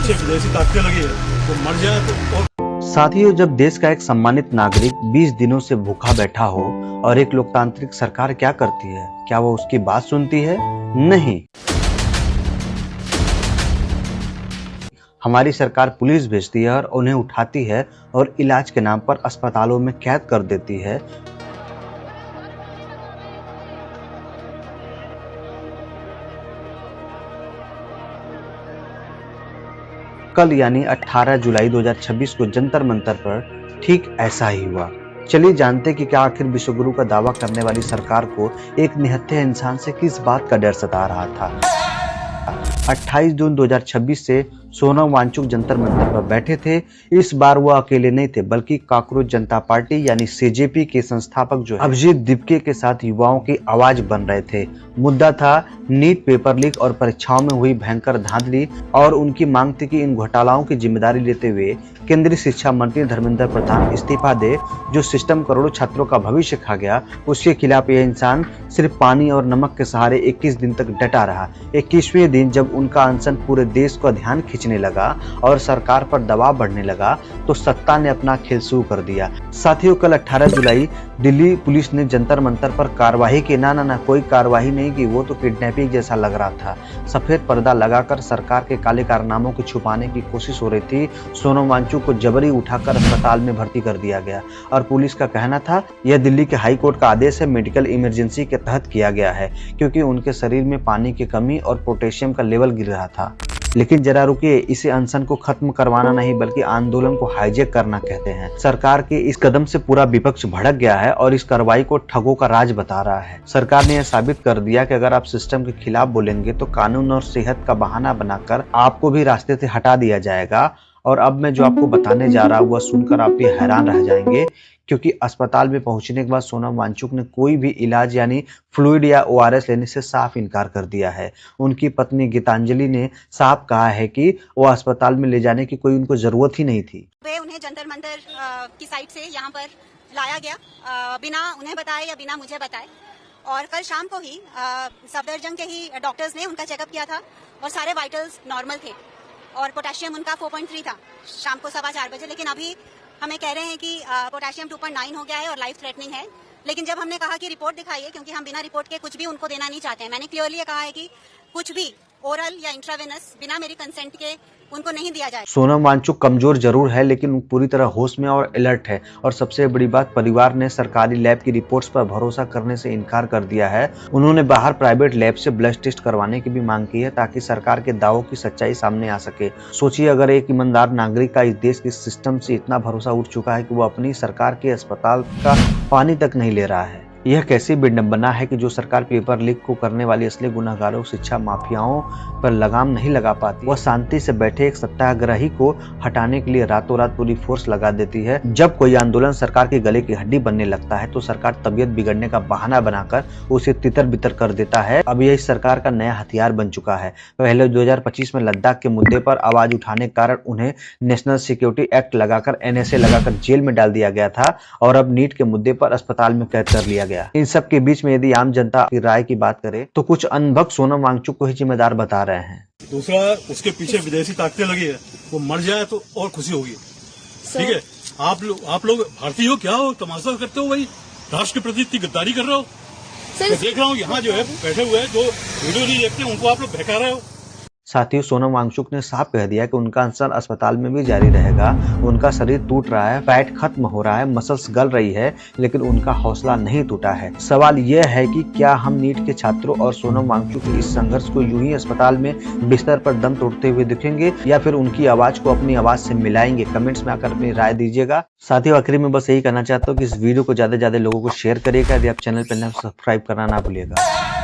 पीछे विदेशी ताकतें लगी है, वो मर जाए तो। और साथियों, जब देश का एक सम्मानित नागरिक 20 दिनों से भूखा बैठा हो और एक लोकतांत्रिक सरकार क्या करती है? क्या वो उसकी बात सुनती है? नहीं। हमारी सरकार पुलिस भेजती है और उन्हें उठाती है और इलाज के नाम पर अस्पतालों में कैद कर देती है। कल यानी 18 जुलाई 2026 को जंतर मंतर पर ठीक ऐसा ही हुआ। चलिए जानते कि क्या आखिर विश्वगुरु का दावा करने वाली सरकार को एक निहत्थे इंसान से किस बात का डर सता रहा था। 28 जून 2026 से सोनम वांगचुक जंतर मंतर पर बैठे थे। इस बार वो अकेले नहीं थे, बल्कि कॉकरोच जनता पार्टी यानी सीजेपी के संस्थापक जो अभिजीत दीपके के साथ युवाओं की आवाज बन रहे थे। मुद्दा था नीट पेपर लीक और परीक्षाओं में हुई भयंकर धांधली, और उनकी मांग थी कि इन घोटालाओं की जिम्मेदारी लेते हुए केंद्रीय शिक्षा मंत्री धर्मेंद्र प्रधान इस्तीफा दे। जो सिस्टम करोड़ों छात्रों का भविष्य खा गया, उसके खिलाफ यह इंसान सिर्फ पानी और नमक के सहारे 21 दिन तक डटा रहा। 21वें दिन जब उनका अनशन पूरे देश को ध्यान खींचने लगा और सरकार पर दबाव बढ़ने लगा, तो सत्ता ने अपना खेल शुरू कर दिया। साथियों, कल 18 जुलाई दिल्ली पुलिस ने जंतर मंतर पर कार्रवाई की। ना कोई कार्रवाई नहीं की, वो तो किडनैपिंग जैसा लग रहा था। सफेद पर्दा लगाकर सरकार के काले कारनामों को छुपाने की कोशिश हो रही थी। सोनम वांगचुक को जबरी उठाकर अस्पताल में भर्ती कर दिया गया और पुलिस का कहना था यह दिल्ली के हाई कोर्ट का आदेश है, मेडिकल इमरजेंसी के तहत किया गया है, क्योंकि उनके शरीर में पानी की कमी और पोटेशियम का लेवल गिर रहा था। लेकिन जरा रुकिए, इसे अनशन को खत्म करवाना नहीं बल्कि आंदोलन को हाईजैक करना कहते हैं। सरकार के इस कदम से पूरा विपक्ष भड़क गया है और इस कार्रवाई को ठगों का राज बता रहा है। सरकार ने यह साबित कर दिया कि अगर आप सिस्टम के खिलाफ बोलेंगे तो कानून और सेहत का बहाना बनाकर आपको भी रास्ते से हटा दिया जाएगा। और अब मैं जो आपको बताने जा रहा हूँ वह सुनकर आप भी हैरान रह जाएंगे, क्योंकि अस्पताल में पहुंचने के बाद सोनम वांगचुक ने कोई भी इलाज यानी फ्लूइड या ओआरएस लेने से साफ इनकार कर दिया है। उनकी पत्नी गीतांजलि ने साफ कहा है कि वो अस्पताल में ले जाने की कोई उनको जरूरत ही नहीं थी। उन्हें जंतर मंतर की साइड से यहाँ पर लाया गया बिना उन्हें बताए या बिना मुझे बताए, और कल शाम को ही सफदरजंग के ही डॉक्टर्स ने उनका चेकअप किया था और सारे वाइटल्स नॉर्मल थे और पोटेशियम उनका 4.3 था शाम को 4:15 बजे। लेकिन अभी हमें कह रहे हैं कि पोटेशियम 2.9 हो गया है और लाइफ थ्रेटनिंग है। लेकिन जब हमने कहा कि रिपोर्ट दिखाइए, क्योंकि हम बिना रिपोर्ट के कुछ भी उनको देना नहीं चाहते हैं, मैंने क्लियरली कहा है कि कुछ भी ओरल या इंट्रावेनस बिना मेरी कंसेंट के उनको नहीं दिया जाए। सोनम वांगचुक कमजोर जरूर है, लेकिन पूरी तरह होश में और अलर्ट है। और सबसे बड़ी बात, परिवार ने सरकारी लैब की रिपोर्ट्स पर भरोसा करने से इनकार कर दिया है। उन्होंने बाहर प्राइवेट लैब से ब्लड टेस्ट करवाने की भी मांग की है, ताकि सरकार के दावों की सच्चाई सामने आ सके। सोचिए, अगर एक ईमानदार नागरिक का इस देश के सिस्टम से इतना भरोसा उठ चुका है कि वो अपनी सरकार के अस्पताल का पानी तक नहीं ले रहा है। यह कैसी विडंबना है कि जो सरकार पेपर लीक को करने वाली असली गुनाहगारों, शिक्षा माफियाओं पर लगाम नहीं लगा पाती, वह शांति से बैठे एक सत्याग्रही को हटाने के लिए रातों रात पूरी फोर्स लगा देती है। जब कोई आंदोलन सरकार के गले की हड्डी बनने लगता है तो सरकार तबीयत बिगड़ने का बहाना बनाकर उसे तितर बितर कर देता है। अब यह सरकार का नया हथियार बन चुका है। पहले 2025 में लद्दाख के मुद्दे पर आवाज उठाने के कारण उन्हें नेशनल सिक्योरिटी एक्ट लगाकर NSA लगाकर जेल में डाल दिया गया था, और अब नीट के मुद्दे पर अस्पताल में कैद कर लिया गया। इन सब के बीच में यदि आम जनता की राय की बात करें तो कुछ अनभक्त सोनम वांगचुक को ही जिम्मेदार बता रहे हैं। दूसरा, उसके पीछे विदेशी ताकतें लगी है, वो मर जाए तो और खुशी होगी। ठीक है, आप लोग भारतीय हो क्या हो, तमाशा करते हो, वही राष्ट्र के प्रति इतनी गद्दारी कर रहे हो। मैं देख रहा हूँ यहाँ जो है बैठे हुए हैं, जो वीडियो नहीं देखते उनको आप लोग बहका रहे हो। साथियों, सोनम वांगचुक ने साफ कह दिया कि उनका अनशन अस्पताल में भी जारी रहेगा। उनका शरीर टूट रहा है, फैट खत्म हो रहा है, मसल्स गल रही है, लेकिन उनका हौसला नहीं टूटा है। सवाल यह है कि क्या हम नीट के छात्रों और सोनम वांगचुक के इस संघर्ष को यूं ही अस्पताल में बिस्तर पर दम तोड़ते हुए दिखेंगे, या फिर उनकी आवाज को अपनी आवाज से मिलाएंगे? कमेंट्स में आकर अपनी राय दीजिएगा। साथियों, आखिरी में बस यही कहना चाहता हूँ कि इस वीडियो को ज्यादा से ज्यादा लोगों को शेयर करिएगा। यदि आप चैनल पर नए सब्सक्राइब करना ना भूलिएगा।